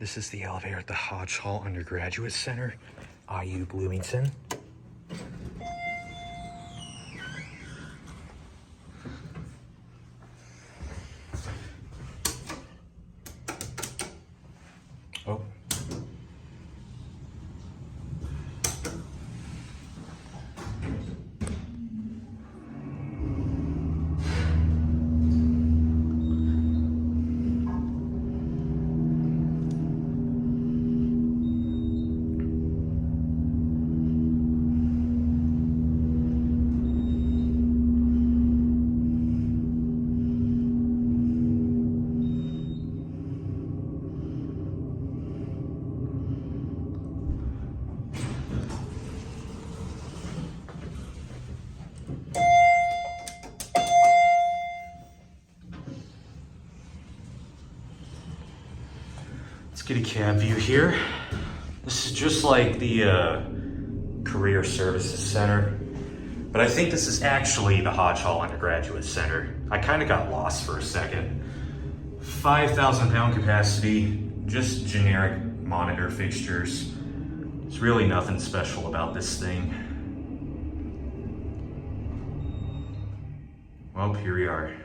This is the elevator at the Hodge Hall Undergraduate Center, IU Bloomington. Oh. Let's get a cab view here. This is just like the Career Services Center, but I think this is actually the Hodge Hall Undergraduate Center. I kind of got lost for a second. 5,000 pound capacity, just generic monitor fixtures. There's really nothing special about this thing. Well, here we are.